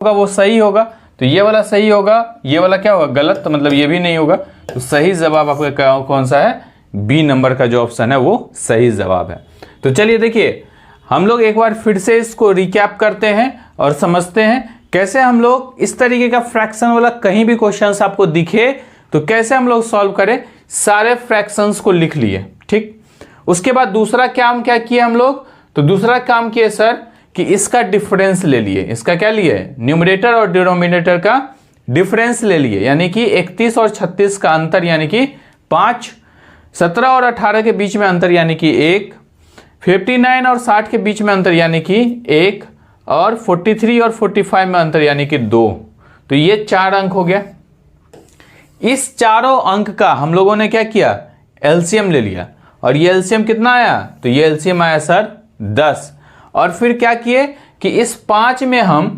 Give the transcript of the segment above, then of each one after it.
होगा वो सही होगा, तो ये वाला सही होगा, ये वाला क्या होगा गलत, तो मतलब ये भी नहीं होगा। तो सही जवाब आपका कौन सा है, बी नंबर का जो ऑप्शन है वो सही जवाब है। तो चलिए देखिए हम लोग एक बार फिर से इसको रिकैप करते हैं और समझते हैं कैसे हम लोग इस तरीके का फ्रैक्शन वाला कहीं भी क्वेश्चंस आपको दिखे तो कैसे हम लोग सॉल्व करें। सारे फ्रैक्शंस को लिख लिए, ठीक। उसके बाद दूसरा काम क्या किया हम लोग, तो दूसरा काम किए सर कि इसका डिफरेंस ले लिए। इसका क्या लिए, न्यूमरेटर और डिनोमिनेटर का डिफरेंस ले लिए, यानी कि 31 और 36 का अंतर यानी कि 5, 17 और 18 के बीच में अंतर यानी कि 1, 59 और 60 के बीच में अंतर यानी कि 1, और 43 और 45 में अंतर यानी कि 2। तो ये 4 अंक हो गया। इस चारों अंक का हम लोगों ने क्या किया, एलसीएम ले लिया, और ये एलसीएम कितना आया, तो ये एलसीएम आया सर 10। और फिर क्या किए कि इस 5 में हम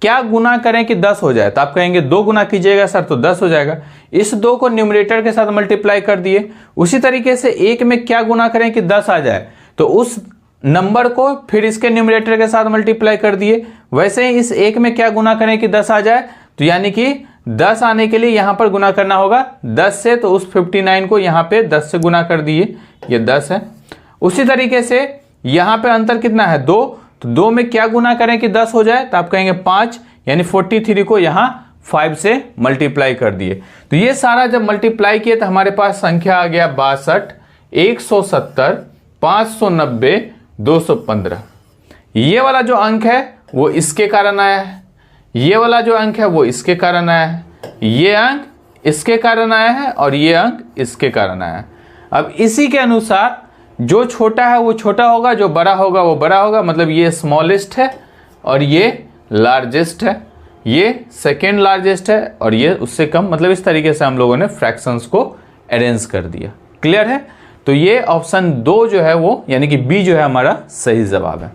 क्या गुना करें कि 10 हो जाए, तो आप कहेंगे 2 गुना कीजिएगा सर तो 10 हो जाएगा। इस 2 को न्यूमरेटर के साथ मल्टीप्लाई कर दिए। उसी तरीके से 1 में क्या गुना करें कि 10 आ जाए, तो उस नंबर को फिर इसके न्यूमरेटर के साथ मल्टीप्लाई कर दिए। वैसे ही इस 1 में क्या गुना करें कि 10 आ जाए, तो यानी कि 10 आने के लिए यहां पर गुना करना होगा 10 से, तो उस 59 को यहां पे 10 से गुना कर दिए, ये 10 है। उसी तरीके से यहां पे अंतर कितना है 2, तो 2 में क्या गुना करें कि 10 हो जाए, तो आप कहेंगे 5, यानी 43 को यहां 5 से मल्टीप्लाई कर दिए। तो ये सारा जब मल्टीप्लाई किए तो हमारे पास संख्या आ गया 62, 170, 590, 215। ये वाला जो अंक है वो इसके कारण आया है, ये वाला जो अंक है वो इसके कारण आया है, ये अंक इसके कारण आया है, और ये अंक इसके कारण आया है। अब इसी के अनुसार जो छोटा है वो छोटा होगा, जो बड़ा होगा वो बड़ा होगा। मतलब ये स्मॉलेस्ट है और ये लार्जेस्ट है, ये सेकेंड लार्जेस्ट है और ये उससे कम। मतलब इस तरीके से हम लोगों ने फ्रैक्शंस को अरेंज कर दिया। क्लियर है। तो ये ऑप्शन 2 जो है वो यानी कि बी जो है हमारा सही जवाब है।